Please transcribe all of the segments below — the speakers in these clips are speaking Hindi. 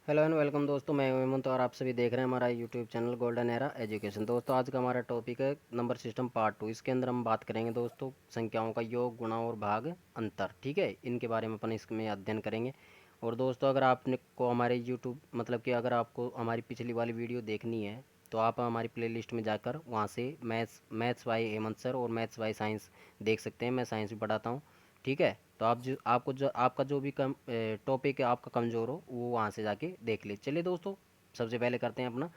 हेलो एंड वेलकम दोस्तों, मैं हूं हेमंत और आप सभी देख रहे हैं हमारा YouTube channel golden era education. दोस्तों आज का हमारा टॉपिक है नंबर सिस्टम पार्ट 2। इसके अंदर हम बात करेंगे दोस्तों संख्याओं का योग, गुणा और भाग, अंतर। ठीक है, इनके बारे में अपन इसमें अध्ययन करेंगे। और दोस्तों अगर आपने को हमारे यूट्यूब मतलब कि अगर आपको हमारी पिछली वाली वीडियो देखनी है तो आप हमारी प्लेलिस्ट में जाकर वहाँ से मैथ्स बाय हेमंत सर और मैथ्स बाय साइंस देख सकते हैं। मैं साइंस भी पढ़ाता हूँ। ठीक है, तो आप जो आपको जो आपका जो भी कम टॉपिक है आपका कमज़ोर हो वो वहाँ से जाके देख ले। चलिए दोस्तों, सबसे पहले करते हैं अपना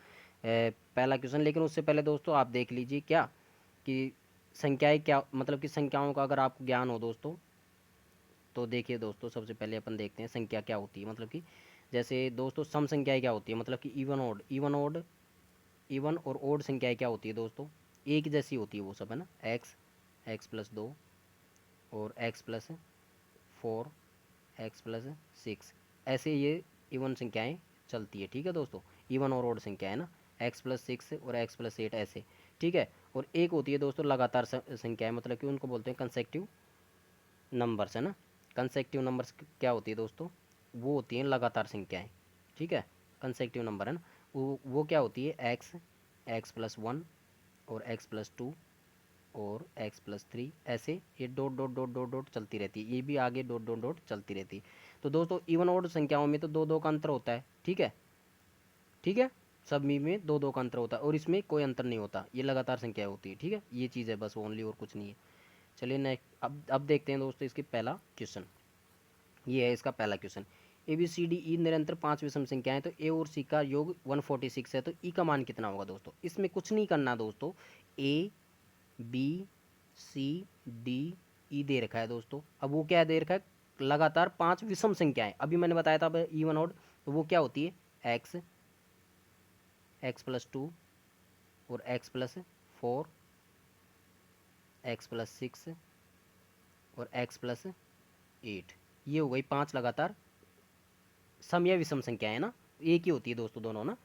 पहला क्वेश्चन। लेकिन उससे पहले दोस्तों आप देख लीजिए क्या कि संख्याएं क्या, मतलब कि संख्याओं का अगर आपको ज्ञान हो दोस्तों तो देखिए दोस्तों, सबसे पहले अपन देखते हैं संख्या क्या होती है। मतलब कि जैसे दोस्तों सम संख्याएं क्या होती है, मतलब कि इवन और ओड संख्याएं क्या होती है दोस्तों, एक जैसी होती है वो सब, है ना। एक्स, एक्स+2 और x+4, x+6, ऐसे ये इवन संख्याएं चलती है। ठीक है दोस्तों, इवन और ओड संख्या है ना, x+6 और x+8 ऐसे। ठीक है, और एक होती है दोस्तों लगातार संख्याएं, मतलब कि उनको बोलते हैं कंसेक्टिव नंबर्स, है ना। कंसेक्टिव नंबर्स क्या होती है दोस्तों, वो होती हैं लगातार संख्याएं। ठीक है, कंसेक्टिव नंबर है ना, वो क्या होती है, एक्स, x+1 और x+2 और x+3, ऐसे ये dot dot dot dot dot चलती रहती है। ये भी आगे डॉट डॉट डॉट चलती रहती है। तो दोस्तों इवन ऑड संख्याओं में तो दो दो का अंतर होता है। ठीक है, ठीक है, सब में दो दो का अंतर होता है और इसमें कोई अंतर नहीं होता, ये लगातार संख्या होती है। ठीक है, ये चीज़ है बस ओनली, और कुछ नहीं है। चलिए नेक्स्ट, अब देखते हैं दोस्तों इसकी पहला क्वेश्चन। ये है इसका पहला क्वेश्चन। A b c d e निरंतर पांच विषम संख्याएं, तो ए और सी का योग 146 है, तो ई का मान कितना होगा दोस्तों। इसमें कुछ नहीं करना दोस्तों, ए बी सी डी ई दे रखा है दोस्तों। अब वो क्या दे रखा है, लगातार पांच विषम संख्याएं। अभी मैंने बताया था इवन ऑड, तो वो क्या होती है, एक्स, x+2 और x+4, x+6 और x+8। ये हो गई पांच लगातार सम या विषम संख्या है ना, एक ही होती है दोस्तों दोनों ना।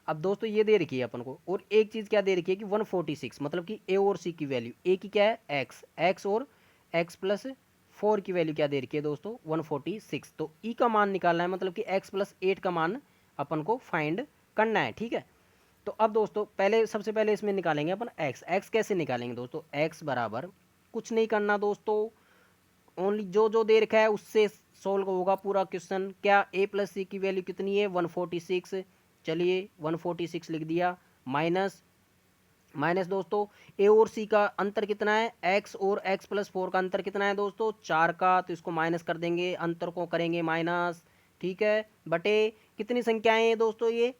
अब दोस्तों ये दे रखी है अपन को, और एक चीज क्या दे रखी है कि 146, मतलब कि ए और सी की वैल्यू, ए की क्या है एक्स, एक्स और x+4 की वैल्यू क्या दे रखी है दोस्तों 146। तो ई का मान निकालना है, मतलब कि x+8 का मान अपन को फाइंड करना है। ठीक है, तो अब दोस्तों पहले सबसे पहले इसमें निकालेंगे अपन एक्स। एक्स कैसे निकालेंगे दोस्तों, एक्स बराबर कुछ नहीं करना दोस्तों, ओनली जो जो दे रखा है उससे सोल्व होगा पूरा क्वेश्चन। क्या a+c की वैल्यू कितनी है 146, चलिए 146 लिख दिया, माइनस माइनस दोस्तों ए और सी का अंतर कितना है, x और x+4 का अंतर कितना है दोस्तों 4 का, तो इसको माइनस कर देंगे, अंतर को करेंगे माइनस। ठीक है, बटे कितनी संख्याएं हैं दोस्तों, ये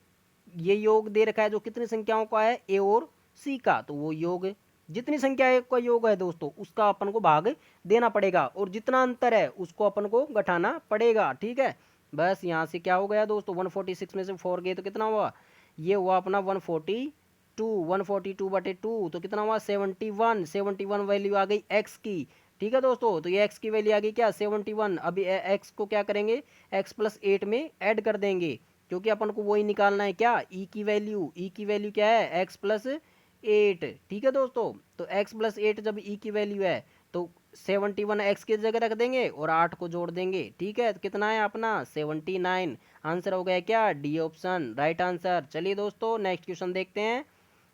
योग दे रखा है जो कितनी संख्याओं का है, ए और सी का, तो वो योग जितनी संख्या का योग है दोस्तों उसका अपन को भाग देना पड़ेगा, और जितना अंतर है उसको अपन को घटाना पड़ेगा। ठीक है, बस यहाँ से क्या हो गया दोस्तों, 146 में से 4 गए तो कितना हुआ, ये हुआ अपना 142, 142/2, तो कितना हुआ 71, 71 वैल्यू आ गई एक्स की। ठीक है दोस्तों, तो ये एक्स की वैल्यू आ गई क्या 71। अभी एक्स को क्या करेंगे, x+8 में ऐड कर देंगे, क्योंकि अपन को वही निकालना है क्या, ई की वैल्यू। ई की वैल्यू क्या है, x+8। ठीक है दोस्तों, तो x+8 जब ई की वैल्यू है तो 71 एक्स की जगह रख देंगे और 8 को जोड़ देंगे। ठीक है, तो कितना है अपना 79। आंसर हो गया क्या, डी ऑप्शन राइट आंसर। चलिए दोस्तों नेक्स्ट क्वेश्चन देखते हैं।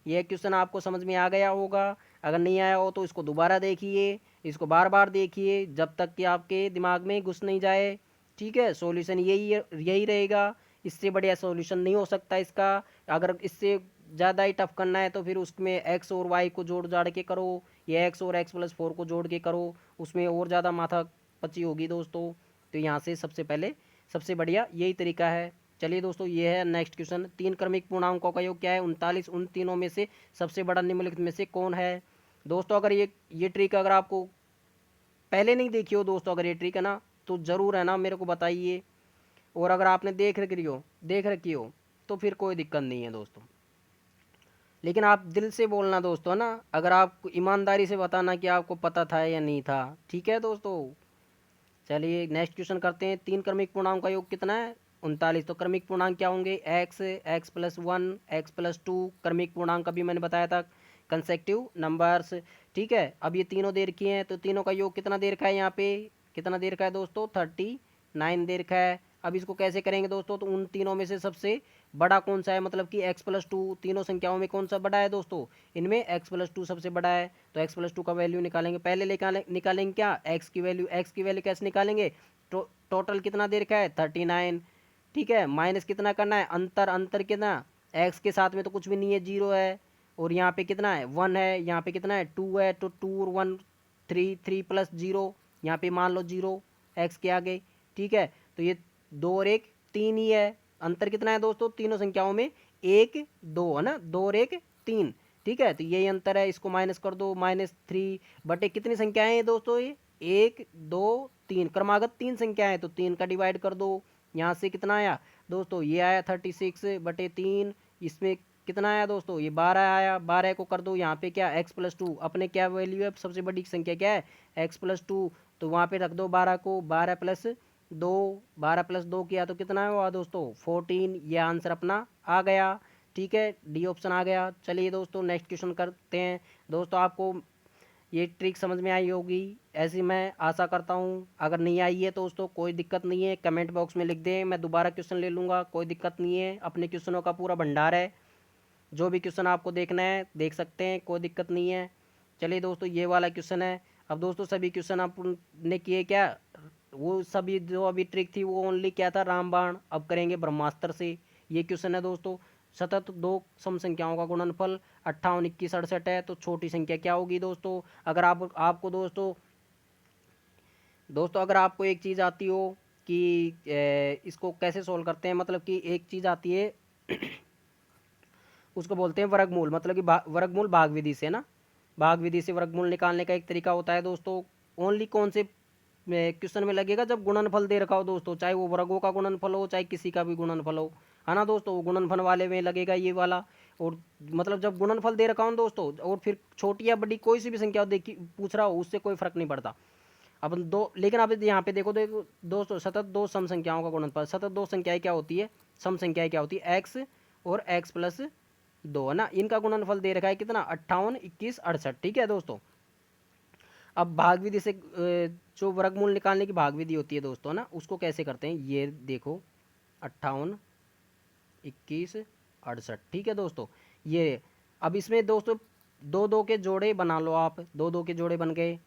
यह क्वेश्चन आपको समझ में आ गया होगा, अगर नहीं आया हो तो इसको दोबारा देखिए, इसको बार बार देखिए जब तक कि आपके दिमाग में घुस नहीं जाए। ठीक है, सॉल्यूशन यही यही रहेगा, इससे बढ़िया सॉल्यूशन नहीं हो सकता इसका। अगर इससे ज़्यादा ही टफ करना है तो फिर उसमें एक्स और वाई को जोड़ जाड़ के करो, या एक्स और x+4 को जोड़ के करो, उसमें और ज़्यादा माथा पची होगी दोस्तों। तो यहाँ से सबसे पहले सबसे बढ़िया यही तरीका है। चलिए दोस्तों, ये है नेक्स्ट क्वेश्चन। तीन क्रमिक पूर्णांकों का योग क्या है 39, उन तीनों में से सबसे बड़ा निम्नलिखित में से कौन है। दोस्तों अगर ये ट्रिक अगर आपको पहले नहीं देखी हो दोस्तों, अगर ये ट्रिक है ना तो ज़रूर है ना मेरे को बताइए, और अगर आपने देख रखी हो तो फिर कोई दिक्कत नहीं है दोस्तों। लेकिन आप दिल से बोलना दोस्तों ना, अगर आप ईमानदारी से बताना कि आपको पता था या नहीं था। ठीक है दोस्तों, चलिए नेक्स्ट क्वेश्चन करते हैं। तीन क्रमिक पूर्णांक का योग कितना है 39, तो क्रमिक पूर्णांक क्या होंगे, एक्स, x+1, x+2। क्रमिक पूर्णांक अभी मैंने बताया था कंसेक्टिव नंबर्स। ठीक है, अब ये तीनों दे रखी हैं, तो तीनों का योग कितना दे रखा है यहाँ पे, कितना दे रखा है दोस्तों 39 दे रखा है। अब इसको कैसे करेंगे दोस्तों, तो उन तीनों में से सबसे बड़ा कौन सा है, मतलब कि x+2 तीनों संख्याओं में कौन सा बड़ा है दोस्तों, इनमें x+2 सबसे बड़ा है। तो x+2 का वैल्यू निकालेंगे, पहले निकालेंगे क्या, x की वैल्यू कैसे निकालेंगे, टोटल कितना दे रखा है 39, ठीक है, माइनस कितना करना है, अंतर कितना, x के साथ में तो कुछ भी नहीं है, 0 है, और यहाँ पे कितना है 1 है, यहाँ पे कितना है 2 है, तो 2 और 1 3, 3 + 0, यहाँ पे मान लो 0 x के आगे, ठीक है। तो ये 2 और 1 3 ही है, अंतर कितना है दोस्तों तीनों संख्याओं में, 1 2 है ना, 2 और 1 3, ठीक है। तो यही अंतर है, इसको माइनस कर दो, -3 बटे कितनी संख्याएं हैं दोस्तों, ये 1 2 3, क्रमागत 3 संख्याएं, तो 3 का डिवाइड कर दो, यहाँ से कितना आया दोस्तों, ये आया 36/3, इसमें कितना आया दोस्तों, ये 12 आया, 12 को कर दो यहाँ पे क्या x+2, अपने क्या वैल्यू है, सबसे बड़ी संख्या क्या है x+2, तो वहाँ पे रख दो 12 को, 12 + 2 किया तो कितना हुआ दोस्तों 14, ये आंसर अपना आ गया, ठीक है, डी ऑप्शन आ गया। चलिए दोस्तों नेक्स्ट क्वेश्चन करते हैं। दोस्तों आपको ये ट्रिक समझ में आई होगी, ऐसी मैं आशा करता हूँ, अगर नहीं आई है तो दोस्तों कोई दिक्कत नहीं है, कमेंट बॉक्स में लिख दें, मैं दोबारा क्वेश्चन ले लूँगा, कोई दिक्कत नहीं है, अपने क्वेश्चनों का पूरा भंडार है, जो भी क्वेश्चन आपको देखना है देख सकते हैं, कोई दिक्कत नहीं है। चलिए दोस्तों ये वाला क्वेश्चन है। अब दोस्तों सभी क्वेश्चन आपने किए क्या, वो सभी जो अभी ट्रिक थी वो ओनली क्या था रामबाण, अब करेंगे ब्रह्मास्त्र से। ये क्वेश्चन है दोस्तों, सतत दो सम संख्याओं का गुणनफल 58 21 68 है, तो छोटी संख्या क्या होगी दोस्तों। अगर आपको दोस्तों अगर आपको एक चीज़ आती हो कि इसको कैसे सोल्व करते हैं, मतलब कि एक चीज़ आती है उसको बोलते हैं वर्गमूल, मतलब कि वर्गमूल भाग विधि से ना, भाग विधि से वर्गमूल निकालने का एक तरीका होता है दोस्तों। ओनली कौन से क्वेश्चन में लगेगा, जब गुणनफल दे रखा हो दोस्तों, चाहे वो वर्गों का गुणनफल हो चाहे किसी का भी गुणनफल हो, है ना दोस्तों, वो गुणनफल वाले में लगेगा ये वाला। और मतलब जब गुणनफल दे रखा हो दोस्तों, और फिर छोटी या बड़ी कोई सी भी संख्या देखी पूछ रहा हो, उससे कोई फर्क नहीं पड़ता। अब दो, लेकिन अब यहाँ पे देखो देखो दोस्तों, सतत दो सम संख्याओं का गुणनफल, सतत दो संख्याएं क्या होती है, सम संख्याएं क्या होती है, x और x+2 है ना, इनका गुणनफल दे रखा है कितना 58 21 68, ठीक है दोस्तों। अब भाग विधि से जो वर्गमूल निकालने की भाग विधि होती है दोस्तों ना, उसको कैसे करते हैं, ये देखो 58 21 68, ठीक है दोस्तों। ये अब इसमें दोस्तों दो दो के जोड़े बना लो आप, दो दो के जोड़े बन गए,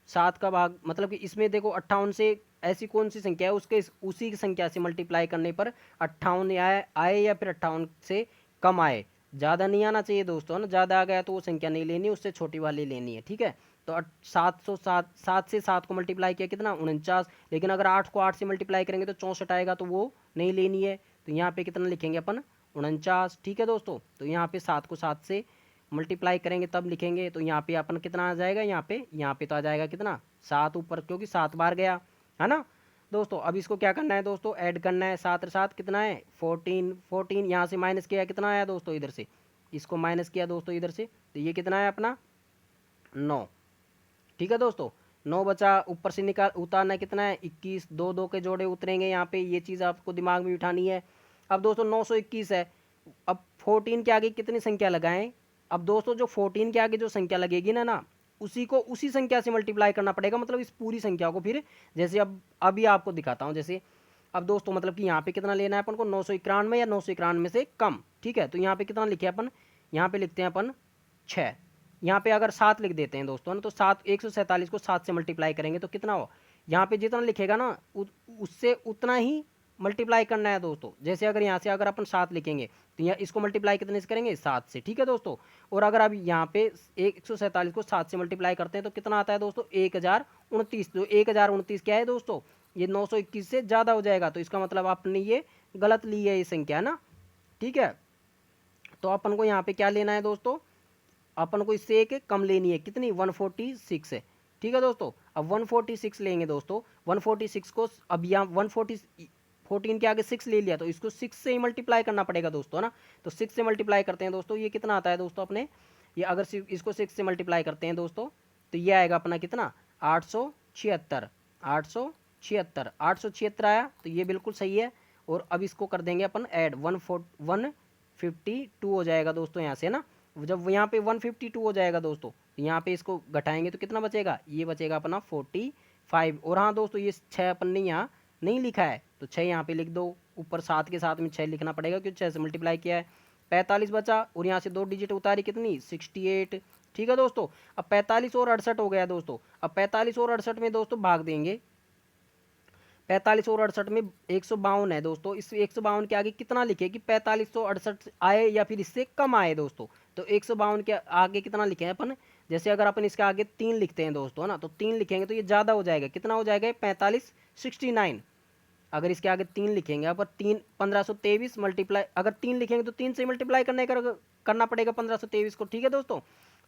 7 का भाग, मतलब कि इसमें देखो 58 से ऐसी कौन सी संख्या है उसके उसी की संख्या से मल्टीप्लाई करने पर 58 आए या फिर 58 से कम आए, ज़्यादा नहीं आना चाहिए दोस्तों, है ना, ज़्यादा आ गया तो वो संख्या नहीं लेनी, उससे छोटी वाली लेनी है, ठीक है। तो 7 से 7 को मल्टीप्लाई किया कितना 49, लेकिन अगर 8 को 8 से मल्टीप्लाई करेंगे तो 64 आएगा, तो वो नहीं लेनी है, तो यहाँ पे कितना लिखेंगे अपन 49, ठीक है दोस्तों। तो यहाँ पे 7 को 7 से मल्टीप्लाई करेंगे तब लिखेंगे, तो यहाँ पे अपन कितना आ जाएगा, यहाँ पे तो आ जाएगा कितना 7 ऊपर, क्योंकि 7 बार गया, है ना दोस्तों। अब इसको क्या करना है दोस्तों, ऐड करना है, 7 और 7 कितना है 14, यहाँ से माइनस किया कितना आया दोस्तों, इधर से इसको माइनस किया दोस्तों इधर से, तो ये कितना है अपना 9, ठीक है दोस्तों। 9 बचा, ऊपर से निकाल उतारना कितना है 21, दो दो के जोड़े उतरेंगे यहाँ पे, ये चीज़ आपको दिमाग में बिठानी है। अब दोस्तों 921 है, अब 14 के आगे कितनी संख्या लगाएं, अब दोस्तों जो 14 के आगे जो संख्या लगेगी ना उसी को उसी संख्या से मल्टीप्लाई करना पड़ेगा, मतलब इस पूरी संख्या को फिर, जैसे अब अभी आपको दिखाता हूँ, जैसे अब दोस्तों मतलब कि यहाँ पे कितना लेना है अपन को 991 या 991 से कम, ठीक है। तो यहाँ पे कितना लिखे अपन, यहाँ पे लिखते हैं अपन 6, यहाँ पे अगर 7 लिख देते हैं दोस्तों ना, तो 147 को 7 से मल्टीप्लाई करेंगे तो कितना हो, यहाँ पे जितना लिखेगा ना उससे उतना ही मल्टीप्लाई करना है दोस्तों। जैसे अगर यहाँ से अगर अपन 7 लिखेंगे तो यहाँ इसको मल्टीप्लाई कितने से करेंगे 7 से, ठीक है दोस्तों। और अगर अब यहाँ पे 147 को 7 से मल्टीप्लाई करते हैं तो कितना आता है दोस्तों 1029, तो 1029 क्या है दोस्तों, ये 921 से ज़्यादा हो जाएगा, तो इसका मतलब आपने ये गलत ली है ये संख्या ना, ठीक है। तो अपन को यहाँ पे क्या लेना है दोस्तों, अपन को इससे एक कम लेनी है, कितनी 146 है, ठीक है दोस्तों। अब 146 लेंगे दोस्तों, 146 को अब यहाँ 14 के आगे 6 ले लिया, तो इसको 6 से ही मल्टीप्लाई करना पड़ेगा दोस्तों ना, तो 6 से मल्टीप्लाई करते हैं दोस्तों, ये कितना आता है दोस्तों अपने, ये अगर इसको 6 से मल्टीप्लाई करते हैं दोस्तों तो ये आएगा अपना कितना 876, 876 आया, तो ये बिल्कुल सही है। और अब इसको कर देंगे अपन ऐड 152 हो जाएगा दोस्तों यहाँ से ना, जब यहाँ पे 152 हो जाएगा दोस्तों, यहाँ पे इसको घटाएंगे तो कितना बचेगा, ये बचेगा अपना 45। और हाँ दोस्तों ये 6 अपन ने यहाँ नहीं लिखा है, तो 6 यहाँ पे लिख दो, ऊपर 7 के साथ में 6 लिखना पड़ेगा क्योंकि 6 से मल्टीप्लाई किया है। 45 बचा और यहाँ से 2 डिजिट उतारी कितनी 68। ठीक है दोस्तों, अब 45 और 68 हो गया दोस्तों। अब 45 और 68 में दोस्तों भाग देंगे, 45 और 68 में 152 है दोस्तों। इस 152 के आगे कितना लिखे कि 4568 आए या फिर इससे कम आए दोस्तों। तो 152 के आगे कितना लिखे हैं अपन, जैसे अगर अपन इसके आगे 3 लिखते हैं दोस्तों, है ना, तो 3 लिखेंगे तो ये ज़्यादा हो जाएगा, कितना हो जाएगा 4569। अगर इसके आगे 3 लिखेंगे अपन, 1523 मल्टीप्लाई, अगर 3 लिखेंगे तो 3 से मल्टीप्लाई करना पड़ेगा 1523 को। ठीक है दोस्तों,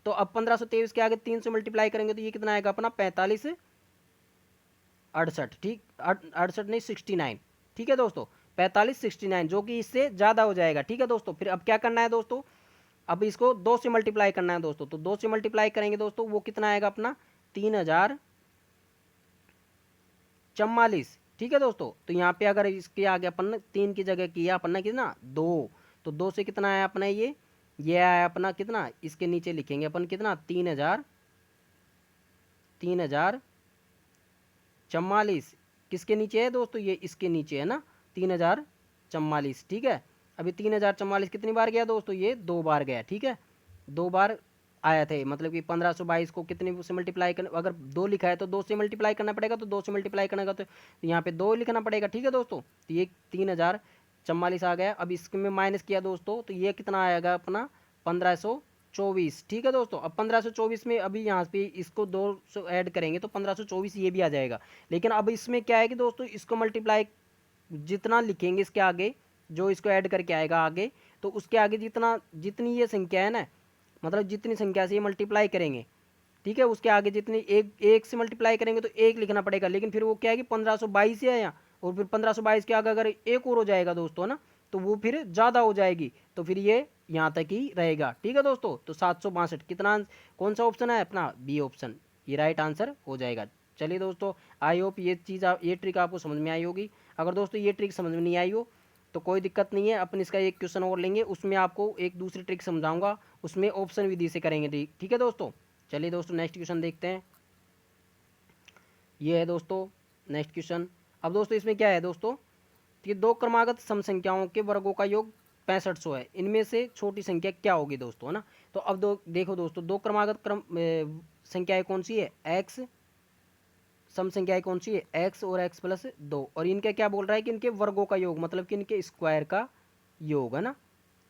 तो अब 1523 के आगे 3 से मल्टीप्लाई करेंगे तो ये कितना आएगा अपना 4568। ठीक, 68 नहीं 69। ठीक है दोस्तों, 4569 जो कि इससे ज़्यादा हो जाएगा। ठीक है दोस्तों, फिर अब क्या करना है दोस्तों, अब इसको 2 से मल्टीप्लाई करना है दोस्तों। तो 2 से मल्टीप्लाई करेंगे दोस्तों, वो कितना आएगा अपना 3044। ठीक है दोस्तों, तो यहाँ पे अगर इसके आगे अपन 3 की जगह किया अपन ने कितना 2, तो 2 से कितना आया अपना ये आया अपना कितना, इसके नीचे लिखेंगे अपन कितना 3044। किसके नीचे है दोस्तों, ये इसके नीचे है ना 3044। ठीक है, अभी 3044 कितनी बार गया दोस्तों, ये 2 बार गया। ठीक है, 2 बार आया थे, मतलब कि 1522 को कितने से मल्टीप्लाई कर, अगर 2 लिखा है तो 2 से मल्टीप्लाई करना पड़ेगा, तो 2 से मल्टीप्लाई करने का तो यहाँ पे 2 लिखना पड़ेगा। ठीक है दोस्तों, तो ये 3044 आ गया। अब इसमें माइनस किया दोस्तों तो ये कितना आएगा अपना 1524। ठीक है दोस्तों, अब 1524 में अभी यहाँ पे इसको 200 ऐड करेंगे तो 1524 ये भी आ जाएगा। लेकिन अब इसमें क्या है कि दोस्तों इसको मल्टीप्लाई जितना लिखेंगे इसके आगे, जो इसको ऐड करके आएगा आगे, तो उसके आगे जितनी ये संख्या है ना, मतलब जितनी संख्या से ये मल्टीप्लाई करेंगे, ठीक है, उसके आगे जितनी एक से मल्टीप्लाई करेंगे तो 1 लिखना पड़ेगा। लेकिन फिर वो क्या है कि 1522 है यहाँ, और फिर 1522 के आगे अगर 1 और हो जाएगा दोस्तों ना, तो वो फिर ज़्यादा हो जाएगी, तो फिर ये यहाँ तक ही रहेगा। ठीक है दोस्तों, तो 762 कितना, कौन सा ऑप्शन है अपना बी ऑप्शन, ये राइट आंसर हो जाएगा। चलिए दोस्तों, आई होप ये ये ट्रिक आपको समझ में आई होगी। अगर दोस्तों ये ट्रिक समझ में नहीं आई हो तो कोई दिक्कत नहीं है, अपन इसका एक क्वेश्चन और लेंगे, उसमें आपको एक दूसरी ट्रिक समझाऊंगा, उसमें ऑप्शन विधि से करेंगे। ठीक है दोस्तों, चलिए दोस्तों नेक्स्ट क्वेश्चन देखते हैं। ये है दोस्तों नेक्स्ट क्वेश्चन। अब दोस्तों इसमें क्या है दोस्तों कि 2 क्रमागत सम संख्याओं के वर्गों का योग 6500 है, इनमें से छोटी संख्या क्या होगी दोस्तों, है ना। तो अब देखो दोस्तों 2 क्रमागत संख्याएं कौन सी है, एक्स, सम संख्याएं कौन सी है एक्स और एक्स प्लस 2, और इनका क्या बोल रहा है कि इनके वर्गों का योग, मतलब कि इनके स्क्वायर का योग, है ना।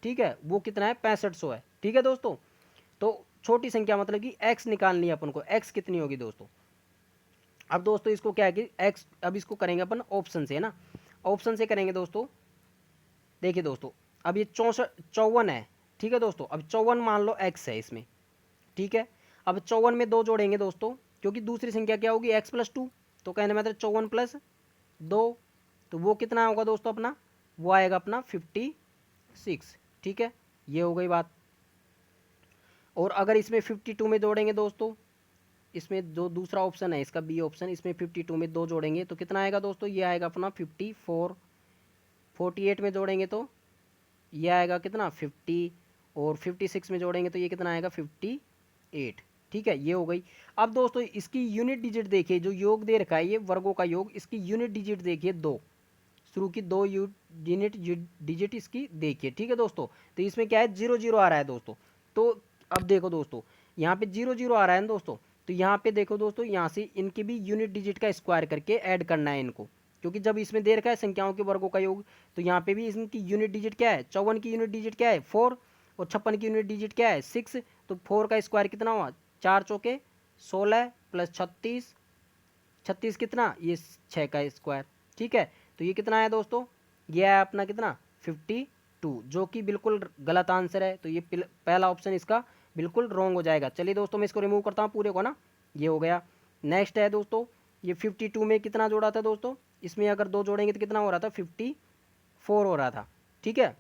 ठीक है, वो कितना है 6500 है। ठीक है दोस्तों, तो छोटी संख्या मतलब कि एक्स निकालनी है अपन को, एक्स कितनी होगी दोस्तों। अब दोस्तों इसको क्या है कि एक्स, अब इसको करेंगे अपन ऑप्शन से, है ना, ऑप्शन से करेंगे दोस्तों। देखिए दोस्तों, अब ये 54 है। ठीक है दोस्तों, अब 54 मान लो एक्स है इसमें। ठीक है, अब 54 में 2 जोड़ेंगे दोस्तों, क्योंकि दूसरी संख्या क्या होगी एक्स प्लस 2, तो कहने मतलब 54 प्लस 2, तो वो कितना होगा दोस्तों अपना, वो आएगा अपना 56। ठीक है, ये हो गई बात। और अगर इसमें 52 में जोड़ेंगे दोस्तों, इसमें जो दूसरा ऑप्शन है इसका बी ऑप्शन, इसमें 52 में 2 जोड़ेंगे तो कितना आएगा दोस्तों, ये आएगा अपना 54। 48 में जोड़ेंगे तो ये आएगा कितना 50, और 56 में जोड़ेंगे तो ये कितना आएगा 58। ठीक है, ये हो गई। अब दोस्तों इसकी यूनिट डिजिट देखिए, जो योग दे रखा है ये वर्गों का योग, इसकी यूनिट डिजिट देखिए 2, शुरू की 2 यूनिट डिजिट इसकी देखिए। ठीक है दोस्तों, तो इसमें क्या है 0 0 आ रहा है दोस्तों। तो अब देखो दोस्तों यहाँ पे 0 0 आ रहा है ना दोस्तों, तो यहाँ पे देखो दोस्तों, यहाँ से इनकी भी यूनिट डिजिट का स्क्वायर करके ऐड करना है इनको, क्योंकि जब इसमें दे रखा है संख्याओं के वर्गों का योग, तो यहाँ पे भी इनकी यूनिट डिजिट क्या है, 54 की यूनिट डिजिट क्या है 4, और 56 की यूनिट डिजिट क्या है 6, तो 4 का स्क्वायर कितना हुआ 4 चौके 16 प्लस 36, 36 कितना ये 6 का स्क्वायर। ठीक है, तो ये कितना है दोस्तों, ये है अपना कितना 52, जो कि बिल्कुल गलत आंसर है। तो ये पहला ऑप्शन इसका बिल्कुल रॉन्ग हो जाएगा। चलिए दोस्तों मैं इसको रिमूव करता हूँ पूरे को ना, ये हो गया। नेक्स्ट है दोस्तों, ये 52 में कितना जोड़ा था दोस्तों, इसमें अगर 2 जोड़ेंगे तो कितना हो रहा था 54 हो रहा था। ठीक है,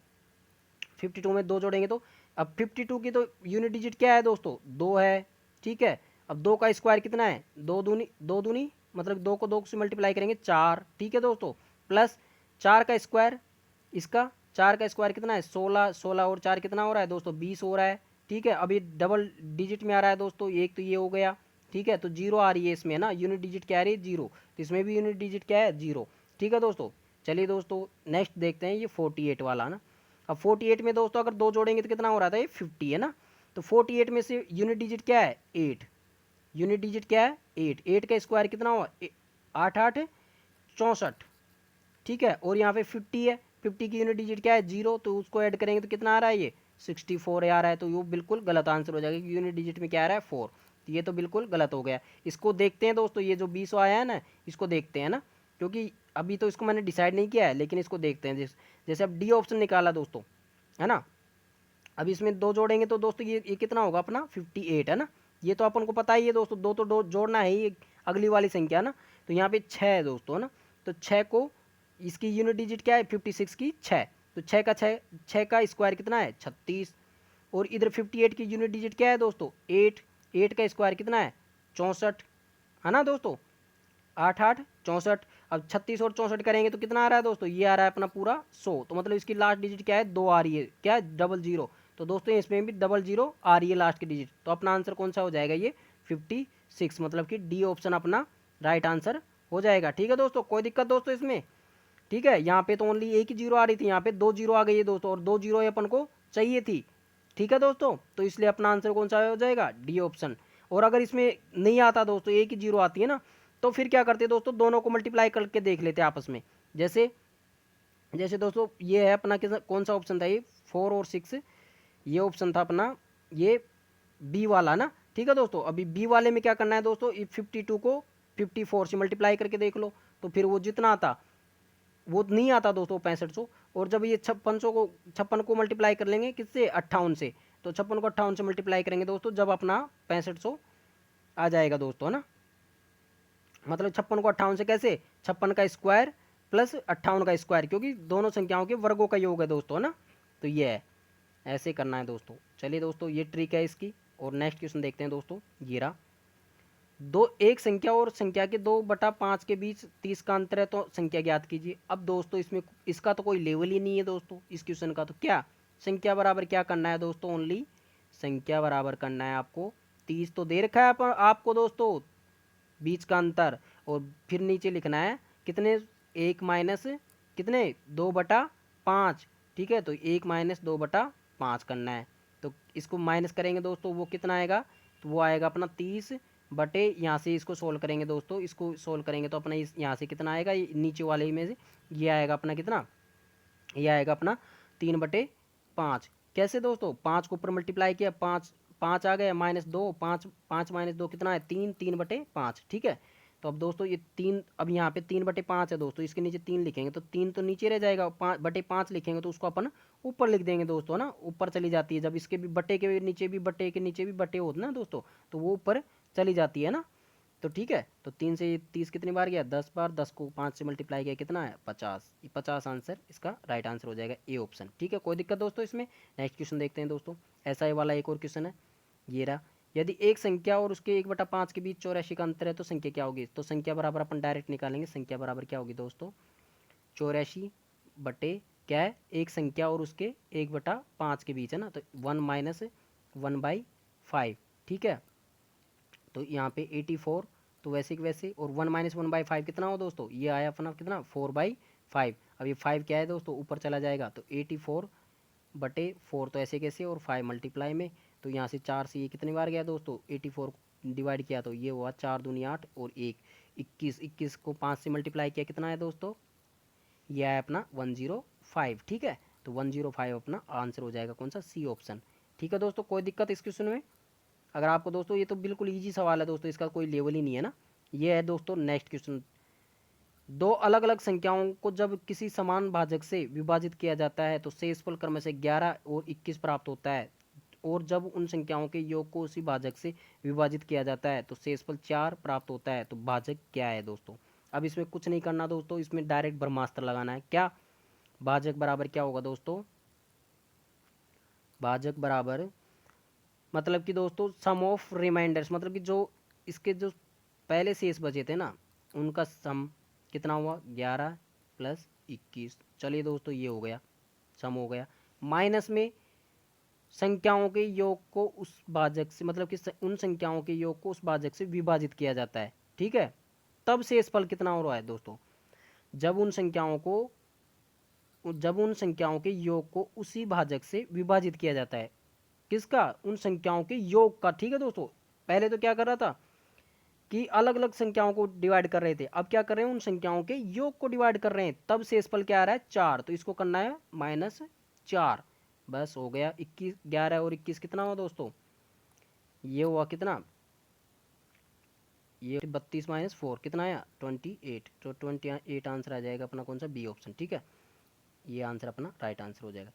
52 में 2 जोड़ेंगे तो अब 52 की तो यूनिट डिजिट क्या है दोस्तों 2 है। ठीक है, अब 2 का स्क्वायर कितना है 2 दूनी मतलब 2 को 2 से मल्टीप्लाई करेंगे 4। ठीक है दोस्तों, प्लस 4 का स्क्वायर, इसका 4 का स्क्वायर कितना है 16, 16 और 4 कितना हो रहा है दोस्तों 20 हो रहा है। ठीक है, अब ये डबल डिजिट में आ रहा है दोस्तों, एक तो ये हो गया। ठीक है, तो 0 आ रही है इसमें, है ना, यूनिट डिजिट क्या आ रही है 0, तो इसमें भी यूनिट डिजिट क्या है 0। ठीक है दोस्तों, चलिए दोस्तों नेक्स्ट देखते हैं ये 48 वाला ना। अब 48 में दोस्तों अगर 2 जोड़ेंगे तो कितना हो रहा था, ये 50 है ना। तो 48 में से यूनिट डिजिट क्या है, 8। यूनिट डिजिट क्या है, 8। 8 का स्क्वायर कितना हुआ, 8 8 64, ठीक है। और यहाँ पे 50 है, 50 की यूनिट डिजिट क्या है, 0, तो उसको ऐड करेंगे तो कितना आ रहा है, ये 64 आ रहा है। तो ये बिल्कुल गलत आंसर हो जाएगा क्योंकि यूनिट डिजिट में क्या आ रहा है, 4। तो ये तो बिल्कुल गलत हो गया। इसको देखते हैं दोस्तों, ये जो 20 आया है ना, इसको देखते हैं ना, क्योंकि अभी तो इसको मैंने डिसाइड नहीं किया है, लेकिन इसको देखते हैं। जैसे अब डी ऑप्शन निकाला दोस्तों, है ना। अब इसमें 2 जोड़ेंगे तो दोस्तों ये कितना होगा अपना, 58 है ना। ये तो अपन को पता ही है दोस्तों, दो तो जोड़ना है ही अगली वाली संख्या ना। तो यहाँ पे 6 है दोस्तों, है ना। तो 6 को, इसकी यूनिट डिजिट क्या है, 56 की 6। तो 6 का 6 का स्क्वायर कितना है, 36। और इधर 58 की यूनिट डिजिट क्या है दोस्तों, 8। 8 का स्क्वायर कितना है, 64, है ना दोस्तों। 8 8 64। अब 36 और 64 करेंगे तो कितना आ रहा है दोस्तों, ये आ रहा है अपना पूरा 100। तो मतलब इसकी लास्ट डिजिट क्या है, 2 आ रही है, क्या है, 00। तो दोस्तों इसमें भी 00 आ रही है लास्ट की डिजिट। तो अपना आंसर कौन सा हो जाएगा, ये 56, मतलब कि डी ऑप्शन अपना राइट आंसर हो जाएगा। ठीक है दोस्तों, कोई दिक्कत दोस्तों इसमें, ठीक है। यहाँ पे तो ओनली एक ही जीरो आ रही थी, यहाँ पे 2 जीरो आ गई है दोस्तों, और 2 जीरो अपन को चाहिए थी। ठीक है दोस्तों, तो इसलिए अपना आंसर कौन सा हो जाएगा, डी ऑप्शन। और अगर इसमें नहीं आता दोस्तों, एक ही जीरो आती है ना, तो फिर क्या करते दोस्तों, दोनों को मल्टीप्लाई करके देख लेते आपस में। जैसे जैसे दोस्तों ये है अपना किस, कौन सा ऑप्शन था ये, 4 और 6, ये ऑप्शन था अपना, ये बी वाला ना। ठीक है दोस्तों, अभी बी वाले में क्या करना है दोस्तों, 52 को 54 से मल्टीप्लाई करके देख लो, तो फिर वो जितना आता, वो नहीं आता दोस्तों 6500। और जब ये 56 को मल्टीप्लाई कर लेंगे किससे, 58 से, तो 56 को 58 से मल्टीप्लाई करेंगे दोस्तों, जब अपना 6500 आ जाएगा दोस्तों, है ना। मतलब 56 को 58 से कैसे, 56 का स्क्वायर प्लस 58 का स्क्वायर, क्योंकि दोनों संख्याओं के वर्गों का योग है दोस्तों, है ना। तो ये है, ऐसे करना है दोस्तों। चलिए दोस्तों ये ट्रिक है इसकी। और नेक्स्ट क्वेश्चन देखते हैं दोस्तों, ये रहा। दो, एक संख्या और संख्या के 2/5 के बीच 30 का अंतर है, तो संख्या ज्ञात कीजिए। अब दोस्तों इसमें इसका तो कोई लेवल ही नहीं है दोस्तों, इस क्वेश्चन का। तो क्या संख्या बराबर क्या करना है दोस्तों, ओनली संख्या बराबर करना है आपको। 30 तो दे रखा है आपको दोस्तों, बीच का अंतर, और फिर नीचे लिखना है कितने, 1 माइनस कितने, 2/5। ठीक है, तो 1 माइनस 2/5 करना है। तो इसको माइनस करेंगे दोस्तों, वो कितना आएगा, तो वो आएगा अपना 30 बटे, यहाँ से इसको सोल्व करेंगे दोस्तों, इसको सोल्व करेंगे तो अपना इस यहाँ से कितना आएगा, ये नीचे वाले में से ये आएगा अपना कितना, ये आएगा अपना 3/5। कैसे दोस्तों, 5 को ऊपर मल्टीप्लाई किया, 5 5 आ गया, -2, 5 5 -2 कितना है, 3, 3/5। ठीक है, तो अब दोस्तों ये 3, अब यहाँ पे 3/5 है दोस्तों, इसके नीचे 3 लिखेंगे तो 3 तो नीचे रह जाएगा, 5/5 लिखेंगे तो उसको अपन ऊपर लिख देंगे दोस्तों, ना। ऊपर चली जाती है, जब इसके भी बटे के नीचे भी बटे के नीचे भी बटे होते ना दोस्तों, तो वो ऊपर चली जाती है ना। तो ठीक है, तो 3 से 30 कितनी बार गया, 10 बार। 10 को 5 से मल्टीप्लाई किया कितना है, 50। ये 50 आंसर इसका राइट आंसर हो जाएगा, ए ऑप्शन। ठीक है, कोई दिक्कत दोस्तों इसमें। नेक्स्ट क्वेश्चन देखते हैं दोस्तों, ऐसा ही वाला एक और क्वेश्चन है, ये रहा। यदि एक संख्या और उसके 1/5 के बीच 84 का अंतर है, तो संख्या क्या होगी। तो संख्या बराबर अपन डायरेक्ट निकालेंगे, संख्या बराबर क्या होगी दोस्तों, 84 बटे क्या है, एक संख्या और उसके 1/5 के बीच है ना, तो 1 माइनस 1/5। ठीक है, तो यहाँ पे 84, तो वैसे कि वैसे, और 1 माइनस 1/5 कितना हो दोस्तों, ये आया अपना कितना, 4/5। अब ये 5 क्या है दोस्तों, ऊपर चला जाएगा, तो 84/4, तो ऐसे कैसे, और 5 मल्टीप्लाई में, तो यहाँ से 4 से ये कितनी बार गया दोस्तों, 84 डिवाइड किया तो ये हुआ 4 दूनी 8 और 1 21। 21 को 5 से मल्टीप्लाई किया कितना है दोस्तों, ये आया अपना 105। ठीक है, तो 105 अपना आंसर हो जाएगा, कौन सा, सी ऑप्शन। ठीक है दोस्तों, कोई दिक्कत इस क्वेश्चन में। अगर आपको दोस्तों, ये तो बिल्कुल इजी सवाल है दोस्तों, इसका कोई लेवल ही नहीं है ना। ये है दोस्तों नेक्स्ट क्वेश्चन। दो अलग अलग संख्याओं को जब किसी समान भाजक से विभाजित किया जाता है तो शेषफल क्रम से 11 और 21 प्राप्त होता है, और जब उन संख्याओं के योग को उसी भाजक से विभाजित किया जाता है तो शेषफल 4 प्राप्त होता है। तो भाजक क्या है दोस्तों। अब इसमें कुछ नहीं करना दोस्तों, इसमें डायरेक्ट ब्रह्मास्त्र लगाना है। क्या भाजक बराबर क्या होगा दोस्तों, भाजक बराबर मतलब कि दोस्तों सम ऑफ रिमाइंडर्स, मतलब कि जो इसके जो पहले शेष बचे थे ना, उनका सम कितना हुआ, 11 + 21। चलिए दोस्तों ये हो गया, सम हो गया। माइनस में संख्याओं के योग को उस भाजक से, मतलब कि उन संख्याओं के योग को उस भाजक से विभाजित किया जाता है। ठीक है, तब शेषफल कितना हो रहा है दोस्तों, जब उन संख्याओं को जब उन संख्याओं के योग को उसी भाजक से विभाजित किया जाता है। किसका? उन संख्याओं के योग का। ठीक है दोस्तों, पहले तो क्या कर रहा था कि अलग अलग संख्याओं को डिवाइड कर रहे थे, अब क्या कर रहे हैं, उन संख्याओं के योग को डिवाइड कर रहे हैं, तब शेषफल क्या आ रहा है 4, तो इसको करना है -4। बस हो गया। 21, 11 और 21 कितना हुआ दोस्तों? ये हुआ कितना? ये 32 - 4 कितना आया? 28। तो 28 आंसर आ जाएगा अपना कौन सा? B option. ठीक है, ये आंसर अपना राइट आंसर हो जाएगा।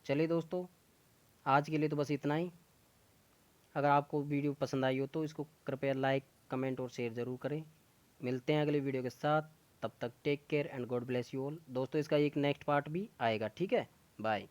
चलिए दोस्तों, आज के लिए तो बस इतना ही। अगर आपको वीडियो पसंद आई हो तो इसको कृपया लाइक, कमेंट और शेयर ज़रूर करें। मिलते हैं अगले वीडियो के साथ, तब तक take care and God bless you all. दोस्तों इसका एक नेक्स्ट पार्ट भी आएगा। ठीक है, बाय।